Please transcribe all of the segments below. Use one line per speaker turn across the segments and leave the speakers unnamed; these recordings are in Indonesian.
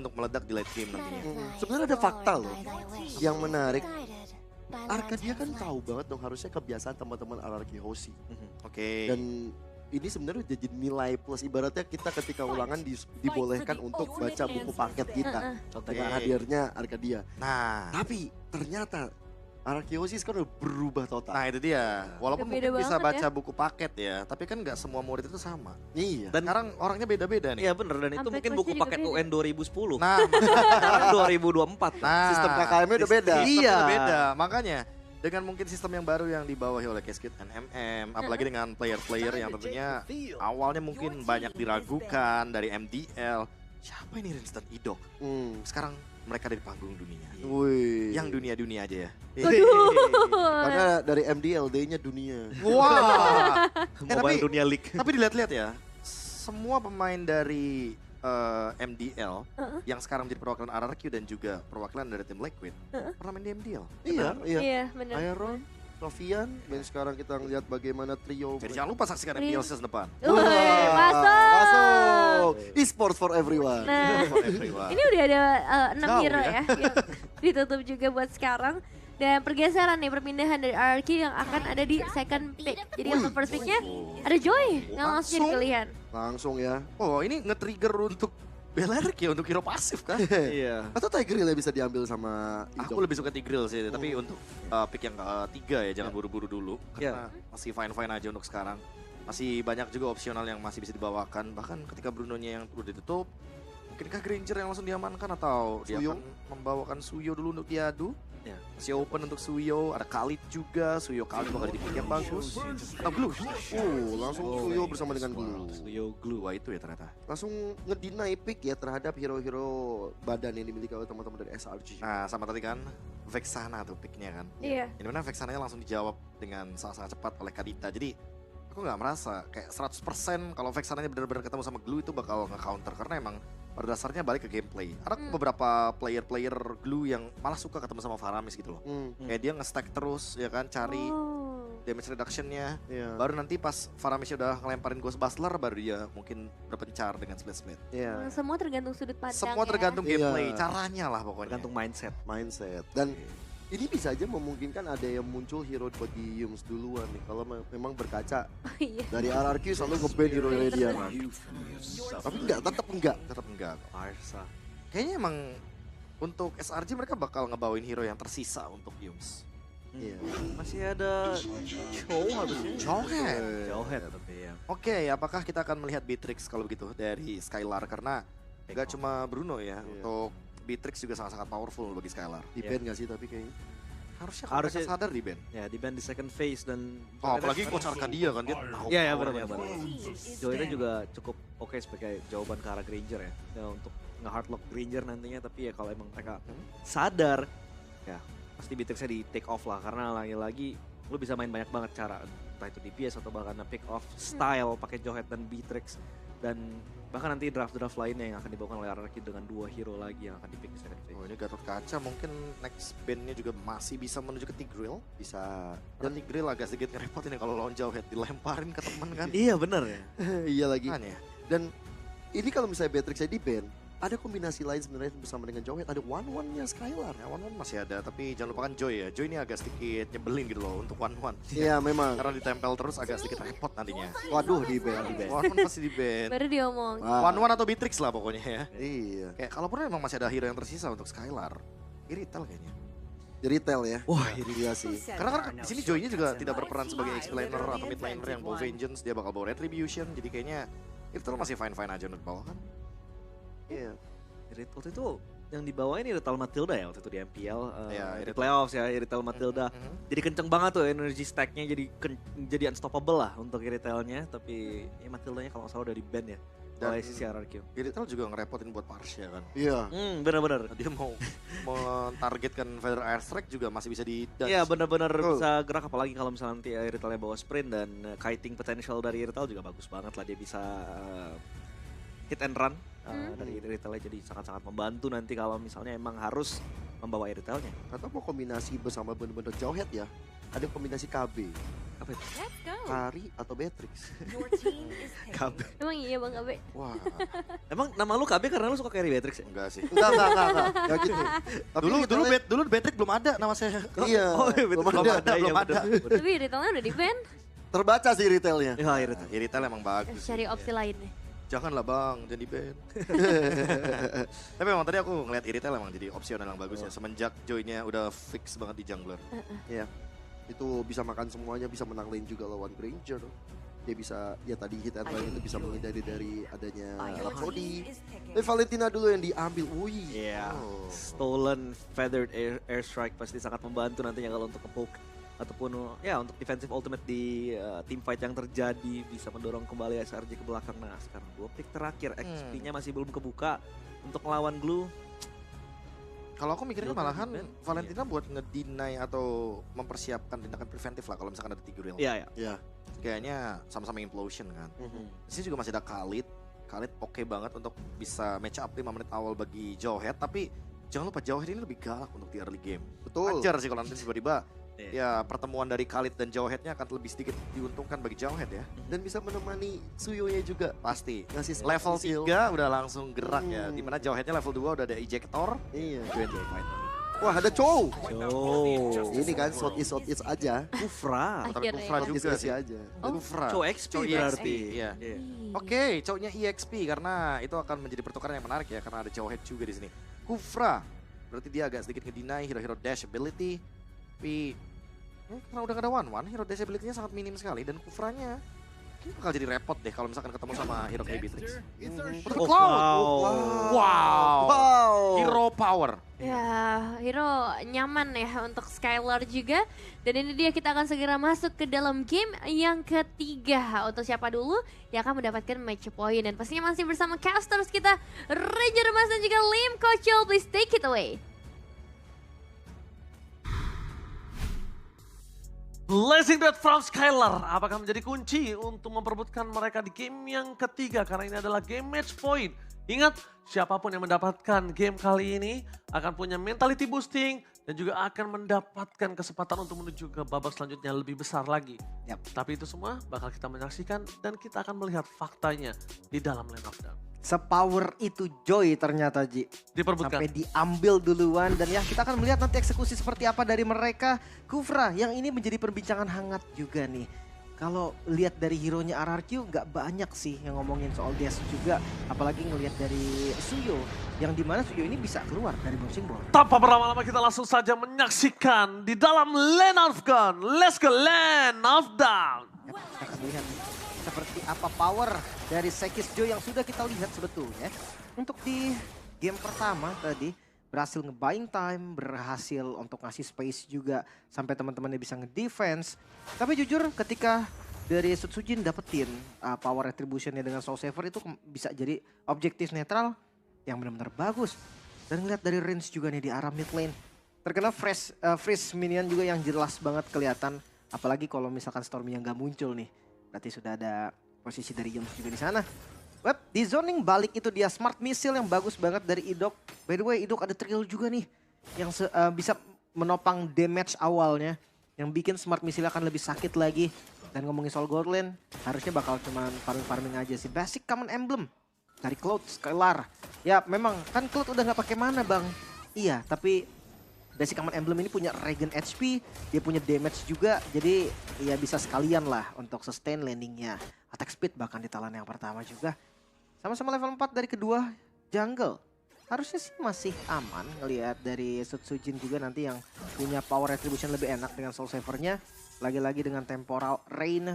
untuk meledak di late game nantinya.
Sebenarnya ada fakta loh yang menarik. Arcadia kan tahu banget dong harusnya kebiasaan teman-teman RRQ Hoshi.
Oke.
Dan ini sebenarnya udah jadi nilai plus, ibaratnya kita ketika ulangan dibolehkan untuk baca buku paket kita dengan hadirnya Arcadia.
Nah,
Tapi ternyata RRQ Hoshi sekarang udah berubah total.
nah itu dia. Walaupun
Beda
mungkin bisa
banget
baca buku paket ya, tapi kan nggak semua murid itu sama.
Iya.
Dan
Sekarang orangnya beda-beda nih.
iya bener, dan itu
Sampai
mungkin
kelasnya
buku
juga
paket
beda.
UN 2010.
Nah,
Sekarang 2024.
nah,
Sistem KKM-nya udah beda.
Sistemnya
Iya.
udah beda. Makanya dengan mungkin sistem yang baru yang dibawahi oleh Cascade NMM, apalagi dengan player-player yang tentunya awalnya mungkin banyak diragukan dari MDL. Siapa ini Rinstan Idok? Sekarang mereka dari panggung dunia.
Wih.
Yang dunia-dunia aja ya.
Karena dari MDLD-nya dunia.
Wah.
Mobile
tapi-
Dunia League.
Tapi dilihat-lihat ya, semua pemain dari MDL yang sekarang menjadi perwakilan RRQ dan juga perwakilan dari tim Liquid pernah main di MDL.
Iya, iya.
Iya benar.
Iron, Sofian, dan sekarang kita ngeliat bagaimana trio.
Jadi jangan lupa saksikan MDL season depan.
Wih, masuk.
Masuk. E-sports for everyone.
Nah,
For everyone.
ini udah ada 6
Jauh
hero
ya.
ya yang ditutup juga buat sekarang. Dan pergeseran nih, perpindahan dari RRQ yang akan ada di second pick. Jadi untuk first picknya ada Joy yang langsung jadi
Langsung?
pilihan.
Langsung ya.
Oh ini nge-trigger untuk Belerik ya, untuk hero pasif kan?
Iya.
Atau Tiger Hill bisa diambil sama
Aku
Idok.
lebih suka Tigreal sih, tapi untuk pick yang ketiga ya jangan buru-buru dulu. Karena masih fine-fine aja untuk sekarang. Masih banyak juga opsional yang masih bisa dibawakan. Bahkan ketika Bruno-nya yang udah ditutup, mungkinkah Granger yang langsung diamankan atau dia
Suyo?
akan membawakan Suyo dulu untuk diadu?
Ya.
Masih open untuk Suyo, ada Khalid juga, Suyo Khalid bakal jadi pick yang bagus. Atau Glue.
Langsung Suyo bersama dengan Glue.
Suyo Glue.
Dua itu ya ternyata.
Langsung ngedeny pick ya terhadap hero-hero badan yang dimiliki oleh teman-teman dari SRG.
Nah sama tadi kan Vexana tuh picknya kan.
Iya.
Ini mana Vexananya langsung dijawab dengan sangat-sangat cepat oleh Kadita. Jadi aku nggak merasa kayak 100% kalau Vexananya benar-benar ketemu sama Glue itu bakal nge-counter. Karena emang pada dasarnya balik ke gameplay. Ada beberapa player-player Glue yang malah suka ketemu sama Faramis gitu loh. Kayak dia nge-stack terus ya kan, cari
Oh.
damage reduction-nya.
Iya.
Baru nanti pas Faramisnya udah ngelemparin Ghost Bustler baru dia mungkin berpencar dengan split-split.
Iya.
Semua tergantung sudut pandang
Semua
ya.
tergantung
Iya.
gameplay, caranya lah pokoknya.
Tergantung mindset.
Mindset. Dan ini bisa aja memungkinkan ada yang muncul hero bagi Yums duluan nih. Kalau memang berkaca
Oh, iya.
dari RRQ selalu nge-ban hero dia. Tapi tetap enggak.
Tetap enggak.
Arsa.
Kayaknya emang untuk SRG mereka bakal ngebawain hero yang tersisa untuk Yums.
Iya.
Masih ada Chow harusnya.
Jawhead.
Jawhead tapi ya.
Oke, apakah kita akan melihat Beatrix kalau begitu dari Skylar? Karena nggak cuma Bruno ya, untuk Beatrix juga sangat-sangat powerful bagi Skylar.
Di ban nggak sih tapi kayaknya.
Harusnya kalau mereka
Harusnya-
sadar di band.
Ya di band di second phase dan
Oh, apalagi coach Arcadia kan dia tahu
Iya ya
powernya
benar.
full.
Joynya juga cukup oke sebagai jawaban ke arah Granger ya untuk nge-hardlock Granger nantinya, tapi ya kalau emang mereka sadar ya pasti Beatrixnya di take off lah, karena lagi-lagi lu bisa main banyak banget cara, entah itu DPS atau bahkan pick off style pakai Jawhead dan Beatrix, dan bahkan nanti draft-draft lainnya yang akan dibawakan oleh RRQ dengan 2 hero lagi yang akan di pick di second phase.
Oh, ini Gatot Kaca mungkin next bandnya juga masih bisa menuju ke Tigreal.
Bisa.
Dan Tigreal agak sedikit ngerepotin ya kalau lawan Jawhead dilemparin ke temen kan.
Iya bener ya.
Iya lagi.
Kan ya.
Dan ini kalau misalnya Beatrix di ban, ada kombinasi lain sebenarnya bersama dengan Jawhead. Ada one-one-nya Skylar.
Ya, One masih ada, tapi jangan lupakan Joy ya. Joy ini agak sedikit nyebelin gitu loh untuk One.
Iya memang.
Karena ditempel terus agak sedikit repot nantinya.
Waduh di ban.
One pasti di ban.
Baru diomong.
One atau Beatrix lah pokoknya ya.
Iya.
Kayak kalaupun emang masih ada hero yang tersisa untuk Skylar, Irital kayaknya.
Jadi retail ya.
Wah,
iya sih.
Karena kan di sini Joy-nya juga tidak berperan sebagai explainer atau mid laner yang bawa Vengeance, dia bakal bawa Retribution. Jadi kayaknya Irital masih fine-fine aja untuk bawa kan.
Iya.
Waktu itu yang dibawain Irital Matilda ya waktu itu di MPL
Iya,
di
Irital.
playoffs ya, Irital Matilda. Jadi kenceng banget tuh energy stack-nya, jadi unstoppable lah untuk Iritalnya, tapi ya Matildanya kalau nggak salah udah di ban ya
Dan-
oleh sisi RRQ.
Irital juga ngerepotin buat Parsha kan.
Iya.
Bener-bener.
Dia mau mentargetkan Feather Airstrike juga masih bisa di dodge.
Iya bener-bener
Betul.
bisa gerak, apalagi kalau misalnya nanti Iritalnya bawa sprint, dan kiting potential dari Irital juga bagus banget lah, dia bisa hit and run dari Iritalnya, jadi sangat-sangat membantu nanti kalau misalnya emang harus membawa Iritalnya.
Atau mau kombinasi bersama bener-bener Jawhead ya. Ada kombinasi KB.
Apa itu?
Kari atau Beatrix?
KB.
Emang iya Bang Abe?
Wah,
Emang nama lu KB karena lu suka carry Beatrix ya?
enggak sih.
Enggak. Enggak gitu. Tapi
Dulu Patrick belum ada nama saya.
Iya,
Oh, iya, betul.
belum ada.
belum
iya,
ada.
betul.
Tapi retailnya udah di-ban.
Terbaca sih retailnya.
Ya, Irit.
Irital emang bagus.
Cari opsi lainnya.
Janganlah bang, jadi band. Tapi memang tadi aku ngeliat Irital emang jadi opsional yang bagus ya. Semenjak Joy-nya udah fix banget di jungler.
Iya. Itu bisa makan semuanya, bisa menang lane juga lawan Granger. Dia bisa, ya tadi hit and run itu bisa menghindari dari adanya Rhapsody. Tapi Valentina dulu yang diambil, wih.
Iya.
Oh.
Stolen feathered airstrike pasti sangat membantu nantinya kalau untuk nge-poke ataupun ya untuk defensive ultimate di team fight yang terjadi bisa mendorong kembali SRJ ke belakang. Nah sekarang 2 pick terakhir XP-nya masih belum kebuka untuk melawan Glue.
Kalau aku mikirnya
Glue
malahan
kan
Valentina buat ngedeny atau mempersiapkan tindakan preventif lah kalau misalkan ada Tigreal.
Iya, iya.
Iya.
Kayaknya sama-sama implosion kan. Di sini juga masih ada Khalid. Khalid oke banget untuk bisa match up 5 menit awal bagi Jawhead, tapi jangan lupa Jawhead ini lebih galak untuk di early game.
Betul.
Wajar sih kalau nanti tiba-tiba
Iya.
ya pertemuan dari Khalid dan Jawhead-nya akan lebih sedikit diuntungkan bagi Jawhead ya.
Dan bisa menemani Suyo-nya juga.
Pasti.
Ngasih
Level
skill.
3 udah langsung gerak ya. Dimana Jawhead-nya level 2 udah ada ejector.
Iya.
Join the fight.
Wah ada Chow.
Oh,
Ini kan South East aja.
Kufra.
Tapi
Akhirnya.
Kufra juga
East
sih.
aja.
Oh.
Kufra.
Chow XP
Chow
berarti.
Iya.
Iya.
Oke, Chow-nya EXP karena itu akan menjadi pertukaran yang menarik ya karena ada Jawhead juga di sini. Kufra. Berarti dia agak sedikit ngedeny hero-hero dash ability. Tapi karena udah gak ada one-one, hero dash ability-nya sangat minim sekali dan Kufranya ini bakal jadi repot deh kalau misalkan ketemu sama hero kayak Beatrix.
Oh,
Cloud.
wow.
Wow. Hero power.
Ya, Hero nyaman ya untuk Skylar juga. Dan ini dia kita akan segera masuk ke dalam game yang ketiga. Untuk siapa dulu yang akan mendapatkan match point. Dan pastinya masih bersama casters kita, Ranger Mas dan juga Lim Kochel. Please take it away.
Blazing Death from Skylar apakah menjadi kunci untuk memperebutkan mereka di game yang ketiga karena ini adalah game match point. Ingat, siapapun yang mendapatkan game kali ini akan punya mentality boosting dan juga akan mendapatkan kesempatan untuk menuju ke babak selanjutnya lebih besar lagi. Tapi itu semua bakal kita menyaksikan dan kita akan melihat faktanya di dalam Lane of Dawn.
Sepower itu Joy ternyata Ji.
Diperebutkan.
Sampai diambil duluan dan ya kita akan melihat nanti eksekusi seperti apa dari mereka. Kufra yang ini menjadi perbincangan hangat juga nih. Kalau lihat dari hero-nya RRQ nggak banyak sih yang ngomongin soal Dash juga. Apalagi ngelihat dari Suyo yang dimana Suyo ini bisa keluar dari bouncing ball.
Tanpa berlama-lama kita langsung saja menyaksikan di dalam Lane of Dawn. Let's go Lane of Dawn.
Ya, kita akan lihat nih, seperti apa power dari Sekis Joy yang sudah kita lihat sebetulnya. Untuk di game pertama tadi berhasil nge-buying time, berhasil untuk ngasih space juga sampai teman-temannya bisa nge-defense. Tapi jujur ketika dari Sutsujin dapetin power retributionnya dengan Soul Saver itu bisa jadi objektif netral yang benar-benar bagus. Dan ngeliat dari range juga nih di arah mid lane. Terkena freeze minion juga yang jelas banget kelihatan. Apalagi kalau misalkan Stormy yang gak muncul nih. Berarti sudah ada posisi dari Jones juga di sana. Web, di zoning balik itu dia smart missile yang bagus banget dari Idok. By the way, Idok ada trill juga nih. Yang bisa menopang damage awalnya. Yang bikin smart missile akan lebih sakit lagi. Dan ngomongin soal gold lane, harusnya bakal cuman farming aja sih. Basic common emblem dari Cloud Skylar. Ya memang, kan Cloud udah gak pakai mana bang. Iya, tapi basic common emblem ini punya regen HP. Dia punya damage juga. Jadi ya bisa sekalian lah untuk sustain landingnya. Attack speed bahkan di talan yang pertama juga. Sama-sama level 4 dari kedua jungle. Harusnya sih masih aman ngelihat dari Sutsujin juga nanti yang punya power retribution lebih enak dengan Soul Saver-nya. Lagi-lagi dengan temporal rain.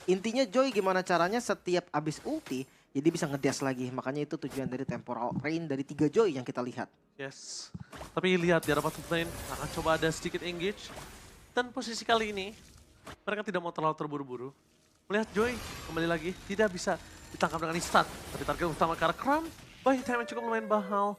Intinya Joy gimana caranya setiap abis ulti jadi bisa ngedash lagi. Makanya itu tujuan dari temporal rain dari 3 Joy yang kita lihat.
Yes. Tapi lihat di arah bottom lane akan coba ada sedikit engage. Dan posisi kali ini mereka tidak mau terlalu terburu-buru. Melihat Joy kembali lagi tidak bisa ditangkap dengan instan. Tapi target utama ke arah Cram. Buying time yang cukup lumayan mahal.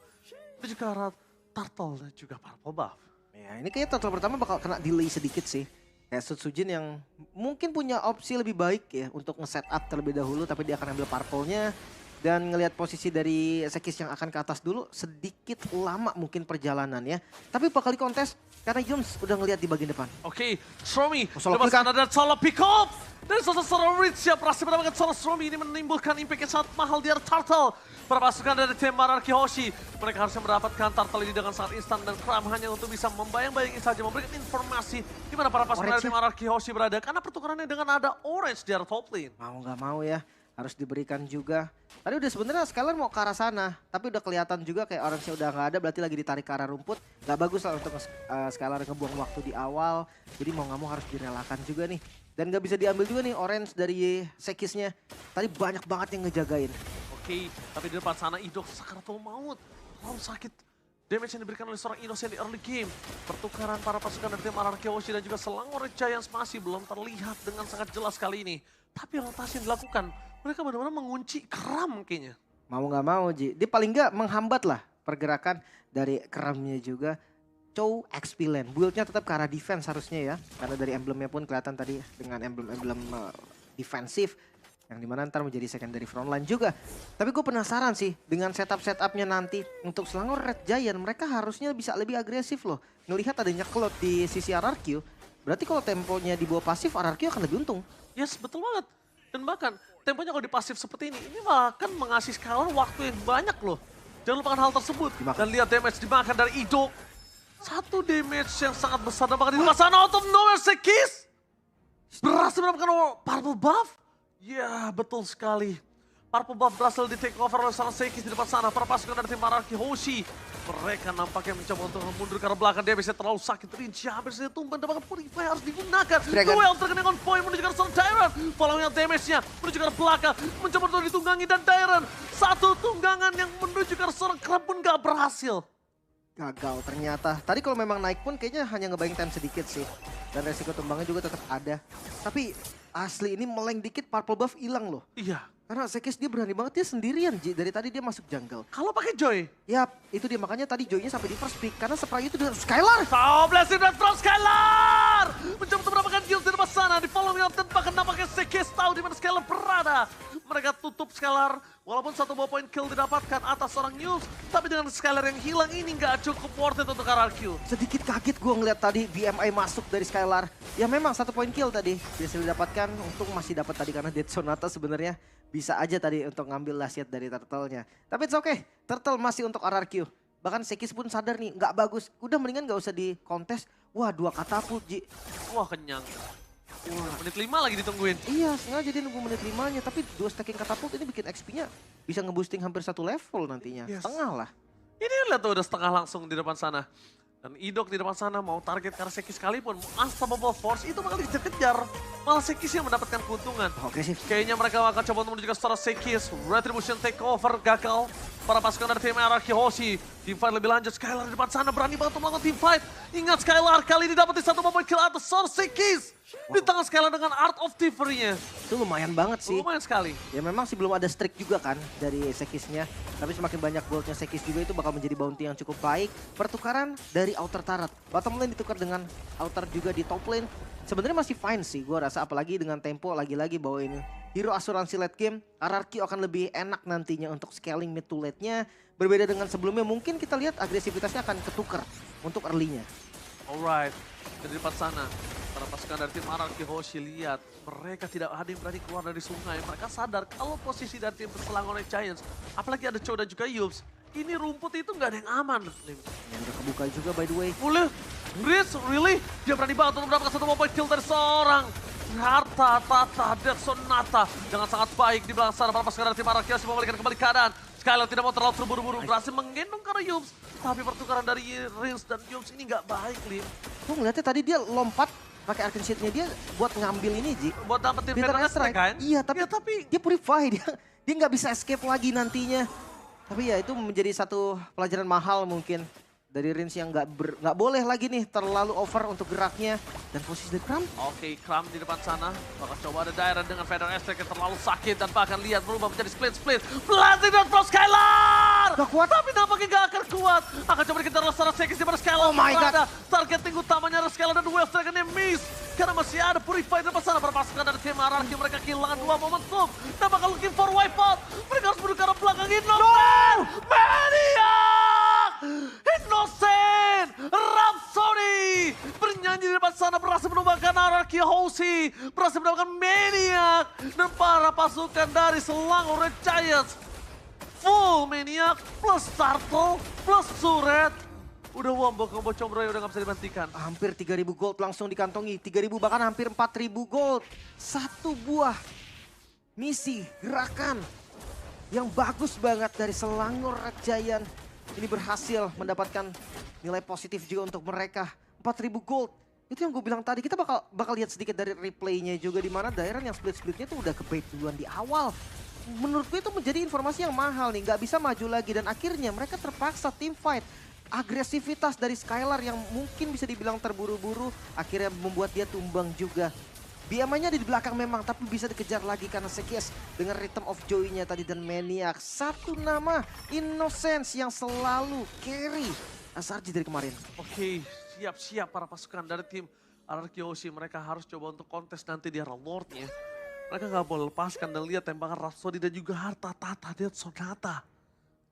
Itu juga arah Turtle dan juga Purple Buff.
Ya ini kayaknya Turtle pertama bakal kena delay sedikit sih. Kayak Sutsujin yang mungkin punya opsi lebih baik ya untuk nge-set up terlebih dahulu. Tapi dia akan ambil Purple-nya. Dan ngelihat posisi dari Sekis yang akan ke atas dulu, sedikit lama mungkin perjalanannya. Tapi bakal dikontes karena Jones udah ngelihat di bagian depan.
Oke, Stromy,
solo
lepas
kill
kanan dan solo pick up. Dan seorang Rich yang berhasil mendapatkan solo Stromy ini menimbulkan impact yang sangat mahal di arah Turtle. Para pasukan dari tim Monarchy Hoshi, mereka harusnya mendapatkan Turtle ini dengan sangat instan dan Kram hanya untuk bisa membayang-bayangi saja, memberikan informasi di mana para pasukan dari tim Monarchy Hoshi berada. Karena pertukarannya dengan ada Orange di arah top lane.
Mau nggak mau ya, harus diberikan juga. Tadi udah sebenarnya Skylar mau ke arah sana, tapi udah kelihatan juga kayak Orange udah nggak ada, berarti lagi ditarik ke arah rumput. Gak bagus lah untuk Skylar ngebuang waktu di awal, jadi mau nggak mau harus direlakan juga nih. Dan nggak bisa diambil juga nih Orange dari Sekisnya. Tadi banyak banget yang ngejagain.
Oke, tapi di depan sana Idok sakaratul maut. Terlalu sakit. Damage yang diberikan oleh seorang Innocent di early game. Pertukaran para pasukan dari tim Monarchy Hoshi dan juga Selangor Giants masih belum terlihat dengan sangat jelas kali ini. Tapi rotasi yang dilakukan, mereka benar-benar mengunci Kram kayaknya.
Mau nggak mau Ji, dia paling nggak menghambat lah pergerakan dari Kramnya juga. Chow XP lane, build-nya tetap ke arah defense harusnya ya. Karena dari emblemnya pun kelihatan tadi dengan emblem-emblem defensif. Yang dimana ntar menjadi secondary frontline juga. Tapi gue penasaran sih dengan setup-setupnya nanti. Untuk Selangor Red Giant mereka harusnya bisa lebih agresif loh. Ngelihat adanya Cloud di sisi RRQ. Berarti kalau temponya di bawah pasif RRQ akan lebih untung.
Yes, betul banget. Dan bahkan temponya kalau di pasif seperti ini bahkan mengasih Skylar waktu yang banyak loh. Jangan lupakan hal tersebut.
Dimakan.
Dan lihat damage dimakan dari Idok. Satu damage yang sangat besar dan bahkan di sana out of nowhere Sekis berhasil mendapatkan purple buff. Ya, betul sekali. Purple buff berhasil di take over oleh seorang Sekis di depan sana. Para pasukan dari tim Monarchy Hoshi. Mereka nampaknya mencoba untuk mundur ke arah belakang. Dia bisa terlalu sakit. Rinci hampir saja tumbang. Dapatkan Purify harus digunakan. Duel terkena on point menuju ke arah seorang Tyrant. Following damage-nya menuju ke arah belakang. Mencoba untuk ditunggangi dan Tyrant. Satu tunggangan yang menuju ke arah seorang Kram pun gak berhasil.
Gagal ternyata. Tadi kalau memang naik pun kayaknya hanya ngebayang time sedikit sih. Dan resiko tumbangnya juga tetap ada. Tapi asli ini meleng dikit purple buff hilang loh.
Iya.
Karena Sekis dia berani banget, dia sendirian Ji. Dari tadi dia masuk jungle.
Kalau pakai Joy.
Yap, itu dia makanya tadi Joy-nya sampai di first pick. Karena spray itu dengan Skylar.
Oh, blessing dan from Skylar! Mencoba untuk mendapatkan kills di depan sana. Di follow up dan bahkan nampaknya Sekis tahu di mana Skylar berada. Mereka tutup Skylar. Walaupun satu buah poin kill didapatkan atas seorang News. Tapi dengan Skylar yang hilang ini nggak cukup worth it untuk RRQ.
Sedikit kaget gue ngeliat tadi BMI masuk dari Skylar. Ya memang 1 poin kill tadi. Bisa didapatkan, untung masih dapat tadi karena Dead Sonata sebenarnya. Bisa aja tadi untuk ngambil lasiat dari Turtle-nya. Tapi it's okay, Turtle masih untuk RRQ. Bahkan Sekis pun sadar nih, nggak bagus. Udah mendingan nggak usah di kontes. Wah 2 katapult Ji.
Wah, kenyang. Menit 5 lagi ditungguin.
Iya, sengaja dia nunggu menit 5-nya. Tapi 2 stacking katapult ini bikin XP-nya bisa nge-boosting hampir 1 level nantinya.
Yes.
Setengah lah.
Ini lihat tuh udah setengah langsung di depan sana. Dan Idok di depan sana mau target karena Sekis sekalipun. Unstoppable Force itu bakal dikejar-kejar. Malah Sekis yang mendapatkan keuntungan.
Oke sih.
Kayaknya mereka akan coba untuk menuju ke secara Sekis. Retribution takeover gagal. Para pasukan dari tim Monarchy Hoshi. Teamfight lebih lanjut. Skylar di depan sana berani banget untuk melakukan teamfight. Ingat Skylar kali ini dapetin 1 poin kill atas seorang Sekis. Di tangan Skylar dengan Art of Thievery-nya.
Itu lumayan banget sih.
Lumayan sekali.
Ya memang sih belum ada streak juga kan dari Sekisnya. Tapi semakin banyak goldnya Sekis juga itu bakal menjadi bounty yang cukup baik. Pertukaran dari outer turret. Bottom lane ditukar dengan outer juga di top lane. Sebenarnya masih fine sih gue rasa, apalagi dengan tempo lagi-lagi bawain hero asuransi late game. RRQ akan lebih enak nantinya untuk scaling mid to late-nya. Berbeda dengan sebelumnya, mungkin kita lihat agresivitasnya akan ketukar untuk early-nya.
Alright, dari depan sana. Para pasukan dari tim Monarchy Hoshi lihat mereka tidak ada yang berani keluar dari sungai. Mereka sadar kalau posisi dari tim Selangor Giants, apalagi ada Chow dan juga Yubs, ini rumput itu nggak ada yang aman.
Yang udah kebuka juga by the way.
Boleh, Gris, really? Dia berani banget untuk mendapatkan 1 point kill dari seorang Harta, Tata, Dead Sonata. Dengan sangat baik di belakang sana para pasukan dari tim Monarchy Hoshi membalikan kembali keadaan. Skylar tidak mau terlalu terburu-buru, berhasil menggendong karena Yubs. Tapi pertukaran dari Rins dan Yubs ini nggak baik, Lim.
Gue ngeliatnya tadi dia lompat pakai Arcane Shield-nya dia buat ngambil ini Ji.
Buat dapetin
Bitter
Venom
Strike
kan?
Iya, tapi,
Ya, tapi
dia purify, dia nggak bisa escape lagi nantinya. Tapi ya itu menjadi satu pelajaran mahal mungkin dari Rins yang nggak boleh lagi nih terlalu over untuk geraknya dan posisi dari Kram.
Oke, Kram di depan sana. Bakal coba ada Dairon dengan Feather Aspect yang terlalu sakit dan bahkan lihat berubah menjadi split. Blasting dan Frost Skylar!
Gak kuat.
Tapi nampaknya gak akan kuat. Akan coba dikejar oleh seorang Sekis di mana Skylar
Oh my
berada. Targeting utamanya adalah Skylar dan Wave Dragon-nya miss. Karena masih ada Purify di depan sana. Para pasukan dari tim Monarchy mereka kehilangan 2 momentum. Dan bakal looking for wipeout. Mereka harus menuju ke arah berhasil menumbangkan Anarchy Hoshi, berhasil menumbangkan Maniac, dan para pasukan dari Selangor Red Giants. Full Maniac, plus Turtle, plus Suret. Udah wombo combo combro udah gak bisa dibentikan.
Hampir 3.000 gold langsung dikantongi. 3.000 bahkan hampir 4.000 gold. Satu buah misi, gerakan yang bagus banget dari Selangor Red Giant. Ini berhasil mendapatkan nilai positif juga untuk mereka. 4.000 gold. Itu yang gue bilang tadi, kita bakal lihat sedikit dari replaynya juga, di mana Dairon yang split-splitnya tuh udah kebait duluan di awal. Menurut gue itu menjadi informasi yang mahal nih, nggak bisa maju lagi, dan akhirnya mereka terpaksa team fight. Agresivitas dari Skylar yang mungkin bisa dibilang terburu-buru akhirnya membuat dia tumbang juga. Biamanya di belakang memang, tapi bisa dikejar lagi karena Sekis dengan Rhythm of Joy-nya tadi dan Maniac. Satu nama Innocence yang selalu carry SRG dari kemarin.
Oke, siap-siap para pasukan dari tim Anarchy Hoshi. Mereka harus coba untuk kontes nanti di arah Lordnya. Mereka nggak boleh lepaskan dan lihat tembakan Rhapsody dan juga harta tata lihat Sonata.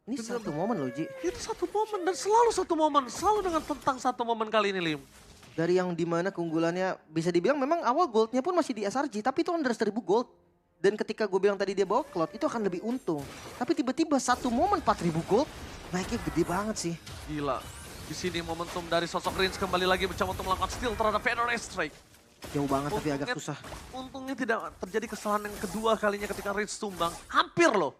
Ini satu momen loh, Ji.
Itu satu momen dan selalu satu momen. Selalu dengan tentang satu momen kali ini, Lim.
Dari yang dimana keunggulannya bisa dibilang memang awal goldnya pun masih di SRG. Tapi itu under 1.000 gold. Dan ketika gue bilang tadi dia bawa Cloud itu akan lebih untung. Tapi tiba-tiba satu momen 4.000 gold naiknya gede banget sih.
Gila. Di sini momentum dari sosok Rins kembali lagi mencoba untuk melakukan steal terhadap Fedor Strike.
Jauh banget tapi agak susah.
Untungnya tidak terjadi kesalahan yang kedua kalinya ketika Rins tumbang. Hampir loh.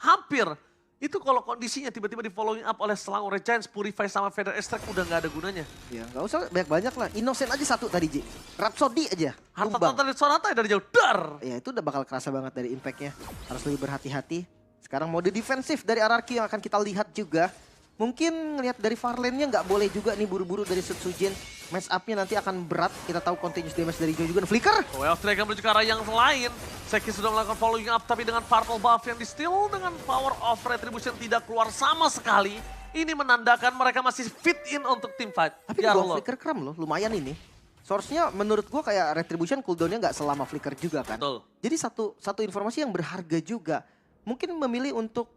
Hampir. Itu kalau kondisinya tiba-tiba di following up oleh Selangor Red Giants, Purify sama Feder Strike udah gak ada gunanya.
Ya gak usah banyak-banyak lah. Innocent aja satu tadi, Ji. Rhapsody aja.
Harta
tumbang.
dari Sonata dari jauh. Dar!
Ya itu udah bakal kerasa banget dari impactnya. Harus lebih berhati-hati. Sekarang mode defensif dari Anarchy yang akan kita lihat juga. Mungkin ngelihat dari Farlane-nya nggak boleh juga nih buru-buru dari Setsujin. Match up-nya nanti akan berat. Kita tahu continuous damage dari Joy juga. Flicker!
Well, Strike menuju ke arah yang lain. Seki sudah melakukan following up tapi dengan purple buff yang di-steal dengan power of retribution tidak keluar sama sekali. Ini menandakan mereka masih fit in untuk team fight.
Tapi
Ya
di bawah
Allah.
Flicker kram loh, lumayan ini. Source-nya menurut gua kayak retribution cooldown-nya nggak selama Flicker juga kan.
Betul.
Jadi satu informasi yang berharga juga. Mungkin memilih untuk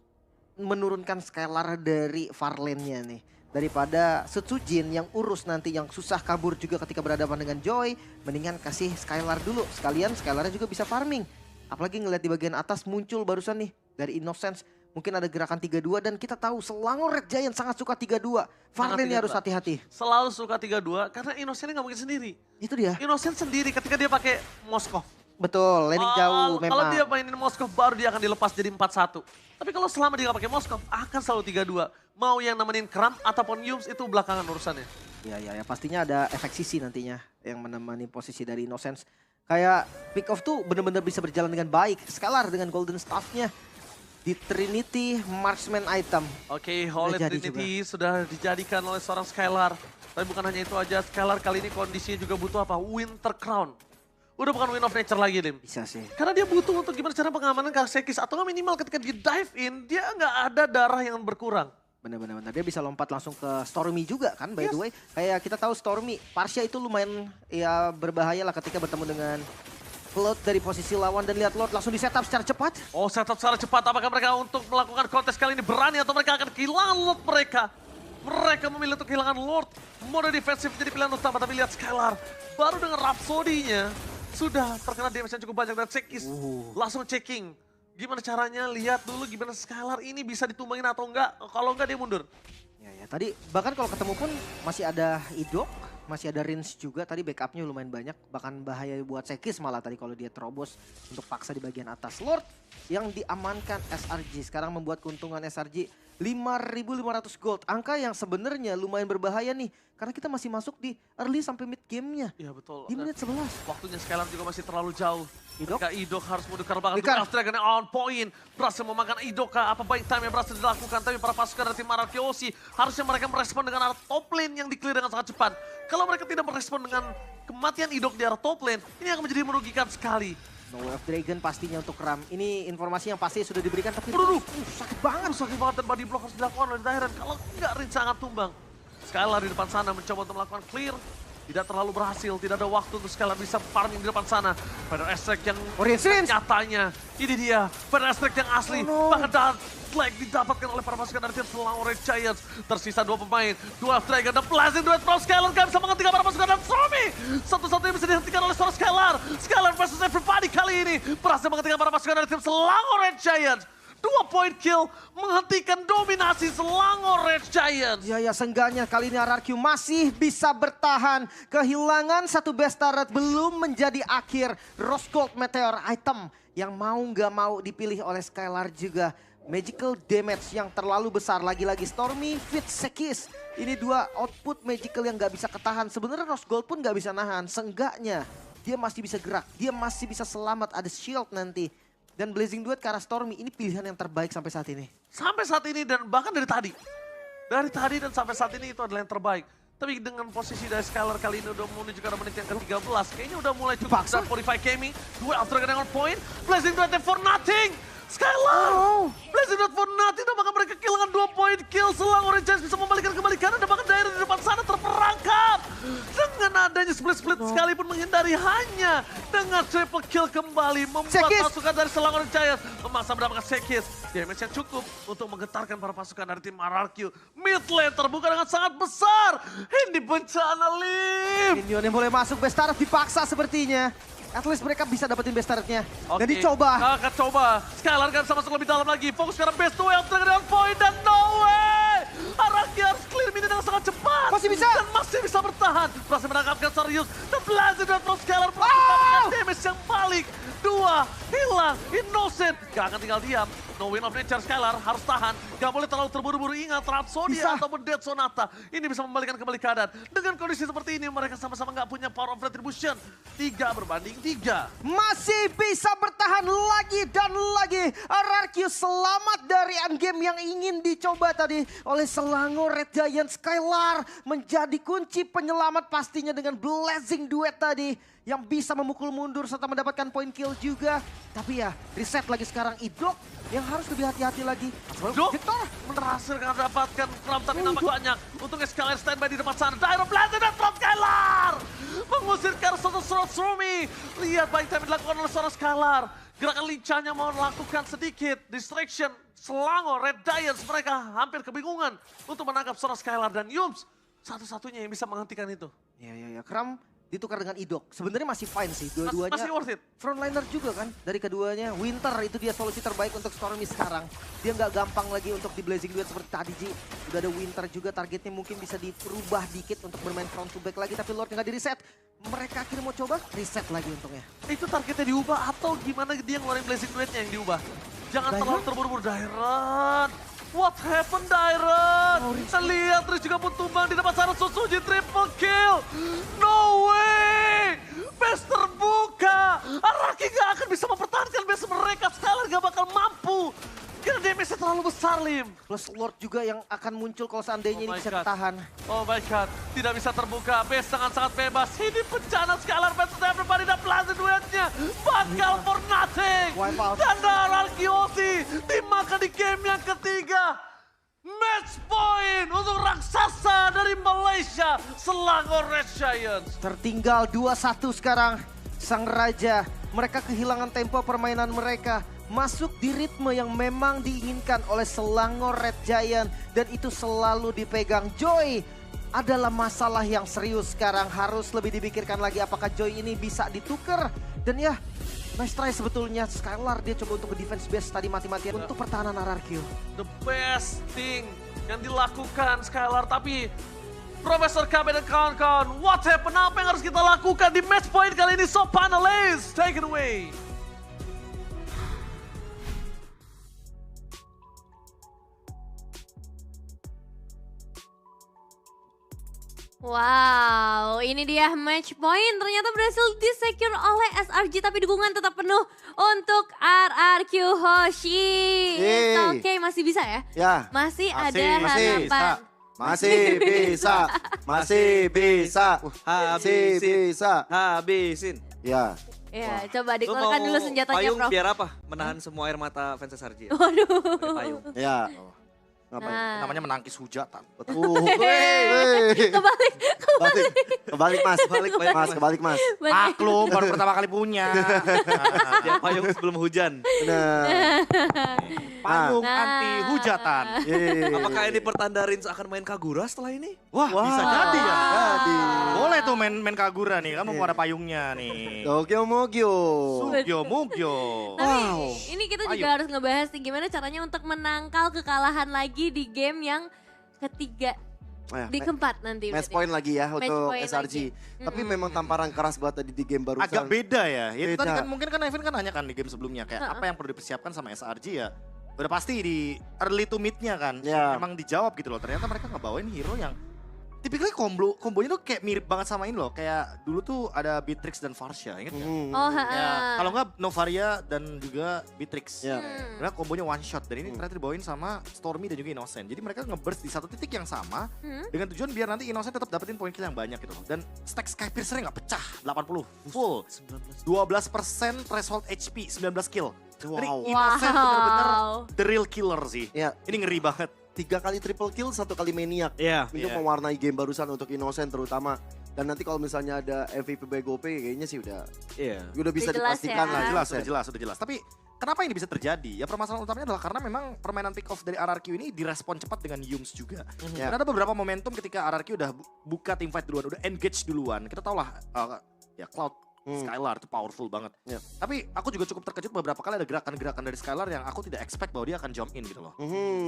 menurunkan Skylar dari Farlane-nya nih. Daripada Setsujin yang urus nanti yang susah kabur juga ketika berhadapan dengan Joy. Mendingan kasih Skylar dulu. Sekalian Skylar-nya juga bisa farming. Apalagi ngeliat di bagian atas muncul barusan nih dari Innocence. Mungkin ada gerakan 3-2 dan kita tahu Selangor Red Giant sangat suka 3-2. Farlane harus hati-hati.
Selalu suka 3-2 karena Innocent nggak mungkin sendiri.
Itu dia.
Innocent sendiri ketika dia pakai Moskov.
Betul, landing jauh memang.
Kalau dia mainin Moskov baru dia akan dilepas jadi 4-1. Tapi kalau selama dia nggak pakai Moskov akan selalu 3-2. Mau yang nemenin Kram ataupun Yums itu belakangan urusannya.
Ya, pastinya ada efek sisi nantinya yang menemani posisi dari Innocence. Kayak pick off tuh bener-bener bisa berjalan dengan baik. Skylar dengan golden staff-nya di Trinity Marksman item.
Oke, Holy Trinity sudah dijadikan oleh seorang Skylar. Tapi bukan hanya itu aja, Skylar kali ini kondisinya juga butuh apa? Winter Crown. Udah bukan Wind of Nature lagi, Lim.
Bisa sih.
Karena dia butuh untuk gimana cara pengamanan Karsekis. Atau minimal ketika dia dive in, dia nggak ada darah yang berkurang.
Bener-bener dia bisa lompat langsung ke Stormy juga kan, by the way. Kayak kita tahu Stormy, Parsia itu lumayan ya berbahaya lah ketika bertemu dengan Cloud dari posisi lawan. Dan lihat Lord langsung di setup secara cepat.
Oh, setup secara cepat. Apakah mereka untuk melakukan kontes kali ini berani atau mereka akan kehilangan Lord mereka? Mereka memilih untuk kehilangan Lord. Mode defensif menjadi pilihan utama, tapi lihat Skylar. Baru dengan Rhapsody-nya sudah terkena damage yang cukup banyak dan Sekis langsung checking. Gimana caranya, lihat dulu gimana Skylar ini bisa ditumbangin atau enggak. Kalau enggak dia mundur.
Ya, tadi bahkan kalau ketemu pun masih ada Idok, masih ada Rins juga. Tadi backupnya lumayan banyak, bahkan bahaya buat Sekis malah tadi kalau dia terobos untuk paksa di bagian atas. Lord yang diamankan SRG sekarang membuat keuntungan SRG 5.500 gold. Angka yang sebenarnya lumayan berbahaya nih. Karena kita masih masuk di early sampai mid game-nya.
Iya betul.
Di menit 11.
Waktunya Skylar juga masih terlalu jauh.
Idok?
Ketika Idok harus mundur ke belakang.
Flicker.
Dragon on point. Berhasil memakan Idok. Apa baik time yang berhasil dilakukan. Tapi para pasukan dari tim Anarchy Hoshi harusnya mereka merespon dengan arah top lane yang di-clear dengan sangat cepat. Kalau mereka tidak merespon dengan kematian Idok di arah top lane, ini akan menjadi merugikan sekali.
No Way of Dragon pastinya untuk Ram. Ini informasi yang pasti sudah diberikan tapi sakit banget.
Sakit banget dan body block harus dilakukan oleh Dairon. Kalau enggak Rin sangat tumbang. Skylar di depan sana mencoba untuk melakukan clear. Tidak terlalu berhasil, tidak ada waktu untuk Skylar bisa farming di depan sana. Feder Strike yang nyatanya. Ini dia, Feder Strike yang asli. Bahkan flag didapatkan oleh para pasukan dari tim Selangor Red Giants. Tersisa 2 pemain, 2 Dragon dan Blazing Duet from Skylar gak bisa menghentikan para pasukan dan Stormy. Satu-satunya bisa dihentikan oleh seorang Skylar. Skylar versus everybody kali ini berhasil menghentikan para pasukan dari tim Selangor Red Giants. 2 point kill menghentikan dominasi Selangor Red Giants.
Ya seenggaknya kali ini RRQ masih bisa bertahan. Kehilangan satu best turret belum menjadi akhir. Rose Gold Meteor item yang mau nggak mau dipilih oleh Skylar juga. Magical damage yang terlalu besar. Lagi-lagi Stormy fit Sekis. Ini 2 output magical yang nggak bisa ketahan. Sebenarnya Rose Gold pun nggak bisa nahan. Seenggaknya dia masih bisa gerak. Dia masih bisa selamat, ada shield nanti. Dan Blazing Duet ke arah Stormy, ini pilihan yang terbaik sampai saat ini.
Sampai saat ini dan bahkan dari tadi. Dari tadi dan sampai saat ini itu adalah yang terbaik. Tapi dengan posisi dari Skylar kali ini udah menuju ke menit yang ke-13. Kayaknya udah mulai cukup
Dipaksa.
dan Fortify Gaming. Duel after dengan point. Blazing Duet for nothing. Skylar! Blazing Duet for nothing dan bahkan mereka kehilangan 2 point kill. Selangor Red Giants bisa membalikan kembali kanan dan bahkan daerah di depan sana terperangkap. Dengan adanya split-split sekalipun menghindari hanya dengan triple kill kembali. Membuat
Sekis.
pasukan dari Selangor Red Giants memaksa mendapatkan Sekis. Damage yang cukup untuk menggetarkan para pasukan dari tim RRQ. Mid lane terbuka dengan sangat besar. Ini bencana Lim.
Minion yang boleh masuk, best turret dipaksa sepertinya. At least mereka bisa dapetin best turretnya. Dan
Oke,
dicoba.
akan coba. Skylar gak bisa masuk lebih dalam lagi. Fokus sekarang best duel dengan point dan no way. RRQ harus clear minion dengan sangat cepat.
Masih bisa.
Dan masih bisa bertahan. Berhasil menangkapkan serius. Dan Blazing dan Pro Skylar melakukan damage yang balik. 2 hilang. Innocent. Gak akan tinggal diam. No win of nature, Skylar harus tahan. Gak boleh terlalu terburu-buru, ingat Rhapsodia
Bisa.
ataupun Dead Sonata. Ini bisa membalikan kembali keadaan. Dengan kondisi seperti ini mereka sama-sama gak punya power of retribution. 3 berbanding 3.
Masih bisa bertahan lagi dan lagi. RRQ selamat dari endgame yang ingin dicoba tadi oleh Selangor Red Giants. Skylar menjadi kunci penyelamat pastinya dengan Blazing Duet tadi. Yang bisa memukul mundur serta mendapatkan point kill juga. Tapi ya reset lagi sekarang Idok yang harus lebih hati-hati lagi.
Dok,
Victor.
berhasil mendapatkan Ramtan yang nampak banyak. Untungnya Skylar standby di depan sana. Dire Blazing dan Front Skylar mengusir ke arah satu Stormy. Lihat baik time dilakukan oleh seorang Skylar. Gerakan lincahnya mau melakukan sedikit distraction. Selangor Red Giants mereka hampir kebingungan untuk menangkap seorang Skylar dan Yums. Satu-satunya yang bisa menghentikan itu.
Ya. Kram ditukar dengan Idok. Sebenarnya masih fine sih dua-duanya.
Masih worth it.
Frontliner juga kan dari keduanya. Winter itu dia solusi terbaik untuk Stormy sekarang. Dia nggak gampang lagi untuk di Blazing Duet seperti tadi Ji. Udah ada Winter juga, targetnya mungkin bisa dirubah dikit untuk bermain front to back lagi. Tapi Lord nggak di reset. Mereka akhirnya mau coba reset lagi untungnya.
Itu targetnya diubah atau gimana dia ngeluarin Blazing Duetnya yang diubah? Jangan
Dairon?
terlalu terburu-buru. Dairon! What happened Dairon? Kita lihat terus juga pun tumbang di depan sana Susuji triple kill. No way! Base terbuka. Araki gak akan bisa mempertahankan base mereka. Skylar gak bakal mampu. Karena damage-nya terlalu besar Lim.
Plus Lord juga yang akan muncul kalau seandainya
Oh
ini
my
bisa
God.
bertahan.
Oh my god, tidak bisa terbuka. Base sangat-sangat bebas. Ini bencana Skylar versus everybody dan Blazing Duetnya. Bakal for nothing.
Wipe out.
Dan RRQ dimakan di game yang ketiga. Match point untuk raksasa dari Malaysia, Selangor Red Giants.
Tertinggal 2-1 sekarang. Sang Raja, mereka kehilangan tempo permainan mereka. Masuk di ritme yang memang diinginkan oleh Selangor Red Giant. Dan itu selalu dipegang. Joy adalah masalah yang serius sekarang. Harus lebih dipikirkan lagi apakah Joy ini bisa ditukar. Dan ya, nice try sebetulnya. Skylar dia coba untuk defense base tadi mati-matian untuk pertahanan RRQ.
The best thing yang dilakukan Skylar, tapi Profesor KB dan kawan-kawan, what happened? Apa yang harus kita lakukan di match point kali ini? So panelists, take it away.
Wow, ini dia match point. Ternyata berhasil di-secure oleh SRG, tapi dukungan tetap penuh untuk RRQ Hoshi.
Yeay.
Oke, masih bisa ya?
Ya.
Masih ada
Masih
harapan.
bisa. Masih bisa. Masih bisa. Masih bisa.
Habisin.
Ya.
Ya, coba
Lu
dikeluarkan dulu senjatanya,
payung
Prof.
biar apa? Menahan semua air mata fans SRG.
Waduh.
Pakai payung.
Ya. Ngapain?
Nah.
Namanya menangkis hujatan.
Wey.
Kebalik.
Kebalik mas, kebalik mas.
Maklum, baru pertama kali punya.
Dia payung sebelum hujan.
Nah,
Panggung
Nah.
anti hujatan.
Apakah ini pertanda Rins akan main Kagura setelah ini?
Wah, bisa jadi ya.
Jadi.
Boleh tuh main Kagura nih, kan mau ada payungnya nih.
Tokyo Mogyo.
Sugyo Mugyo.
Tapi ini kita juga
Ayo.
harus ngebahas nih gimana caranya untuk menangkal kekalahan lagi di game yang ketiga. Di keempat nanti.
Match
berarti.
point lagi ya
Match
untuk
point
SRG.
lagi.
Tapi memang tamparan keras banget tadi di game barusan.
Agak beda ya. Itu tadi
Beda.
kan mungkin kan Evan kan nanya kan di game sebelumnya kayak apa yang perlu dipersiapkan sama SRG ya. Udah pasti di early to mid-nya kan.
Ya.
Emang dijawab gitu loh. Ternyata mereka ngebawain hero yang tipikalnya kombonya tuh kayak mirip banget sama ini loh. Kayak dulu tuh ada Beatrix dan Varsha, inget nggak?
Oh,
Ya, kalau nggak Novaria dan juga Beatrix.
Ya.
Karena kombonya one shot dan ini ternyata dibawain sama Stormy dan juga Innocent. Jadi mereka ngeburst di satu titik yang sama dengan tujuan biar nanti Innocent tetap dapetin poin kill yang banyak gitu loh. Dan stack Skypiercer-nya nggak pecah, 80 full. 12% threshold HP, 19 kill. Jadi Innocent bener-bener the real killer sih.
Ya,
Ini ngeri banget.
3 kali triple kill, 1 kali maniac.
Iya.
Itu mewarnai game barusan untuk Innocent terutama. Dan nanti kalau misalnya ada MVP BGOP kayaknya sih udah bisa
Udah jelas
dipastikan
ya.
lah.
Sudah jelas. Tapi kenapa ini bisa terjadi? Ya permasalahan utamanya adalah karena memang permainan pick off dari RRQ ini direspon cepat dengan Yums juga.
Ya.
Dan ada beberapa momentum ketika RRQ udah buka team fight duluan, udah engage duluan. Kita tau lah ya Cloud Skylar itu powerful banget.
Ya.
Tapi aku juga cukup terkejut beberapa kali ada gerakan-gerakan dari Skylar yang aku tidak expect bahwa dia akan jump in gitu loh.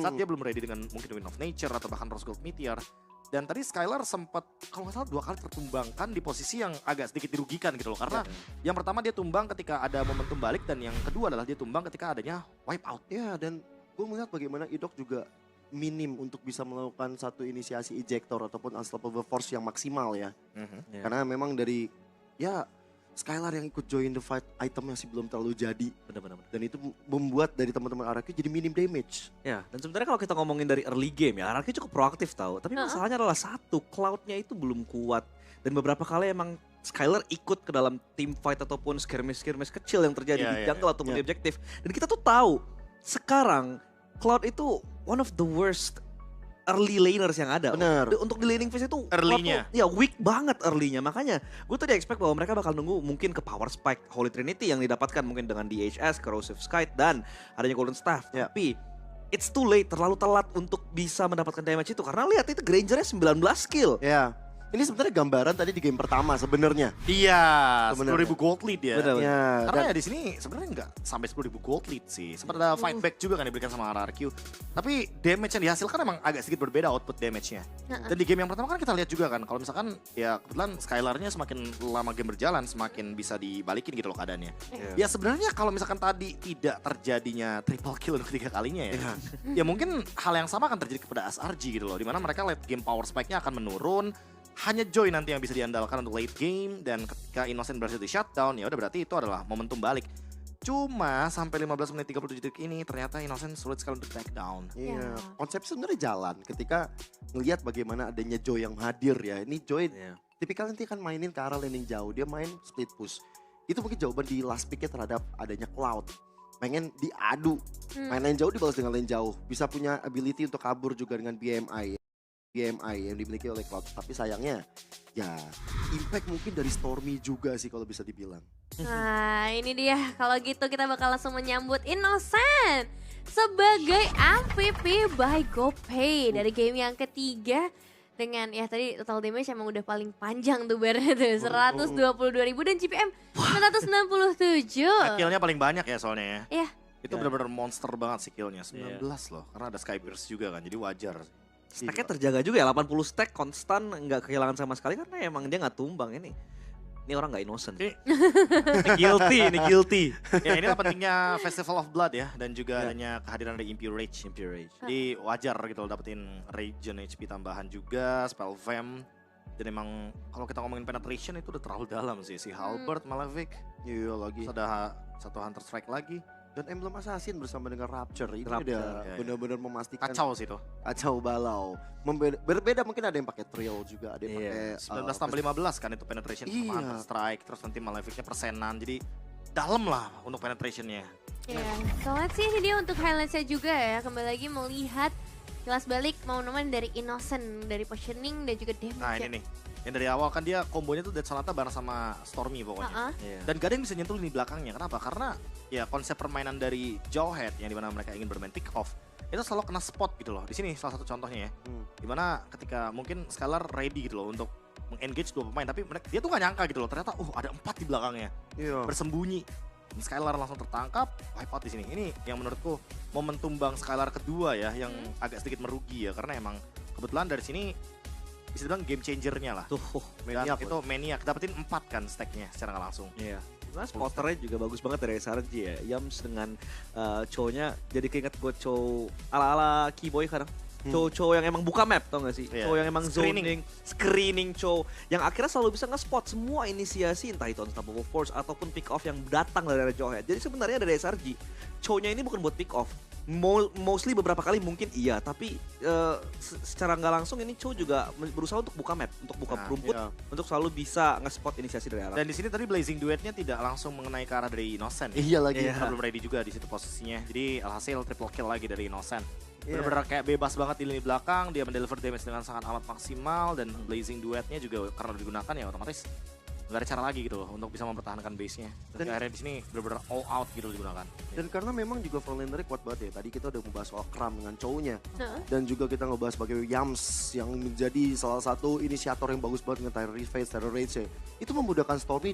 Saat dia belum ready dengan mungkin Wind of Nature atau bahkan Rose Gold Meteor. Dan tadi Skylar sempat kalau nggak salah 2 kali tertumbangkan di posisi yang agak sedikit dirugikan gitu loh. Karena yang pertama dia tumbang ketika ada momentum balik dan yang kedua adalah dia tumbang ketika adanya wipe out.
Ya, dan gue melihat bagaimana Idok juga minim untuk bisa melakukan satu inisiasi ejector ataupun unstoppable force yang maksimal ya.
Ya.
Karena memang dari ya Skylar yang ikut join the fight item masih belum terlalu jadi.
Benar-benar.
Dan itu membuat dari teman-teman RRQ jadi minim damage.
Ya, dan sebenarnya kalau kita ngomongin dari early game ya, RRQ cukup proaktif tahu. Tapi masalahnya adalah satu, Cloud-nya itu belum kuat. Dan beberapa kali emang Skylar ikut ke dalam team fight ataupun skirmish-skirmish kecil yang terjadi di jungle ataupun di objektif. Dan kita tuh tahu, sekarang Cloud itu one of the worst early laners yang ada.
Bener.
Untuk di laning phase itu
Early-nya.
ya weak banget early-nya. Makanya gue tadi expect bahwa mereka bakal nunggu mungkin ke Power Spike Holy Trinity yang didapatkan mungkin dengan DHS, Corrosive Skite dan adanya Golden Staff.
Ya.
Tapi it's too late, terlalu telat untuk bisa mendapatkan damage itu. Karena lihat itu Granger-nya 19 kill.
Ya. Ini sebenarnya gambaran tadi di game pertama sebenarnya.
Iya,
Sebenarnya.
10.000 gold lead ya.
Benar.
Ya,
Karena
dan-
ya di sini sebenarnya nggak sampai 10.000 gold lead sih. Sempat ada fight back juga kan diberikan sama RRQ. Tapi damage yang dihasilkan emang agak sedikit berbeda output damage-nya. Dan di game yang pertama kan kita lihat juga kan, kalau misalkan ya kebetulan Skylar-nya semakin lama game berjalan semakin bisa dibalikin gitu loh keadaannya. Ya sebenarnya kalau misalkan tadi tidak terjadinya triple kill untuk 3 kalinya ya. Ya mungkin hal yang sama akan terjadi kepada SRG gitu loh. Dimana mereka late game power spike-nya akan menurun. Hanya Joy nanti yang bisa diandalkan untuk late game. Dan ketika Innocent berhasil di shutdown ya udah berarti itu adalah momentum balik. Cuma sampai 15 menit 37 detik ini ternyata Innocent sulit sekali untuk back down.
Iya, konsep sebenarnya jalan ketika ngelihat bagaimana adanya Joy yang hadir ya. Ini Joy tipikal nanti kan mainin ke arah landing jauh, dia main split push. Itu mungkin jawaban di last pick-nya terhadap adanya Cloud. Pengen diadu, main lane jauh dibalas dengan lane jauh. Bisa punya ability untuk kabur juga dengan BMI yang dimiliki oleh Cloud. Tapi sayangnya ya impact mungkin dari Stormy juga sih kalau bisa dibilang.
Nah ini dia, kalau gitu kita bakal langsung menyambut Innocent sebagai MVP by GoPay dari game yang ketiga. Dengan ya tadi total damage emang udah paling panjang tuh barnya tuh, 122.000 dan GPM 967.
Skillnya paling banyak ya soalnya ya.
Iya.
Itu benar-benar monster banget skillnya, 19 loh. Karena ada Skypierce juga kan, jadi wajar.
Stacknya terjaga juga ya, 80 stack konstan, nggak kehilangan sama sekali karena emang dia nggak tumbang ini. Ini orang nggak innocent.
Ini-
Ini guilty.
Ya inilah pentingnya Festival of Blood ya, dan juga adanya kehadiran dari Impure Rage. Jadi wajar gitu loh dapetin regen HP tambahan juga, spell vamp. Dan emang kalau kita ngomongin penetration itu udah terlalu dalam sih. Si Halberd, Malefic,
Iya lagi.
terus ada satu Hunter Strike lagi.
Dan Emblem Assassin bersama dengan Rapture ini
Rapture,
udah
ya.
benar-benar memastikan
Kacau sih itu.
kacau balau. Berbeda mungkin ada yang pakai Thrill juga, ada yang pakai
19 tambah 15 kan itu penetration sama
Iya.
Hunter Strike. Terus nanti Maleficnya persenan, jadi dalam lah untuk penetrationnya.
Ya, so let's see ini dia untuk highlightsnya juga ya. Kembali lagi melihat Kilas balik momen-momen dari Innocent, dari positioning dan juga damage.
Nah
ya.
ini nih, yang dari awal kan dia kombonya tuh Dead Sonata bareng sama Stormy pokoknya.
Iya.
Dan gak ada yang bisa nyentuh lini belakangnya. Kenapa? Karena ya konsep permainan dari Jawhead yang dimana mereka ingin bermain pick off itu selalu kena spot gitu loh. Di sini salah satu contohnya ya. Dimana ketika mungkin Skylar ready gitu loh untuk meng-engage 2 pemain, tapi dia tuh gak nyangka gitu loh. Ternyata ada 4 di belakangnya
Iya.
bersembunyi. Dan Skylar langsung tertangkap, wipe out di sini. Ini yang menurutku momen tumbang Skylar kedua ya yang agak sedikit merugi ya, karena emang kebetulan dari sini bisa dibilang game changer-nya lah.
Tuh,
Dan
Maniac
itu Maniac, dapetin 4 kan stack-nya secara nggak langsung.
iya. Nah, spotternya juga bagus banget dari SRG ya. Yams dengan Chow-nya jadi keinget gue Chow ala-ala Keyboy kadang. Chow yang emang buka map, tau gak sih?
Iya.
Chow yang emang
Screening.
screening Chow. Yang akhirnya selalu bisa nge-spot semua inisiasi, entah itu Unstoppable Force ataupun pick off yang datang dari arah Jawhead. Jadi sebenarnya dari SRG, Chow-nya ini bukan buat pick off. Mostly beberapa kali mungkin iya, tapi secara nggak langsung ini Chow juga berusaha untuk buka map, untuk buka
Nah,
rumput,
iya.
untuk selalu bisa nge-spot inisiasi dari arah.
Dan di sini tadi Blazing Duetnya tidak langsung mengenai ke arah dari Innocent.
Iya lagi.
Karena belum ready juga di situ posisinya. Jadi alhasil triple kill lagi dari Innocent.
Iya.
Benar-benar kayak bebas banget di lini belakang, dia mendeliver damage dengan sangat amat maksimal dan Blazing Duetnya juga karena digunakan ya otomatis nggak ada cara lagi gitu loh untuk bisa mempertahankan base-nya. Dan
Dan-
akhirnya di sini benar-benar all out gitu digunakan.
Dan karena memang juga frontlaner kuat banget ya. Tadi kita udah membahas soal Kram dengan Chow-nya.
Heeh.
Dan juga kita ngebahas bagaimana Yams yang menjadi salah satu inisiator yang bagus banget dengan Terror Rage. Itu memudahkan Stormy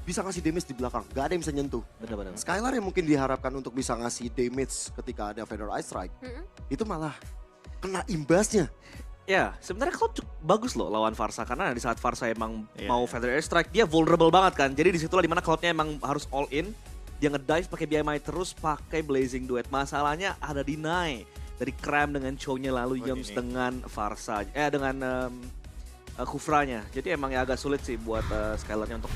bisa ngasih damage di belakang. Gak ada yang bisa nyentuh.
Benar-benar.
Skylar yang mungkin diharapkan untuk bisa ngasih damage ketika ada Feather Ice Strike.
Mm-mm.
Itu malah kena imbasnya.
Ya, sebenarnya Cloud cukup bagus loh lawan Varsa karena di saat Varsa emang
Iya,
mau
iya.
Feather Airstrike dia vulnerable banget kan. Jadi disitulah dimana Cloudnya emang harus all in. Dia ngedive pakai BMI terus pakai Blazing Duet. Masalahnya ada deny dari Cram dengan Chow-nya lalu Yums
ini.
dengan Varsa dengan Kufranya. Jadi emang ya agak sulit sih buat Skylarnya untuk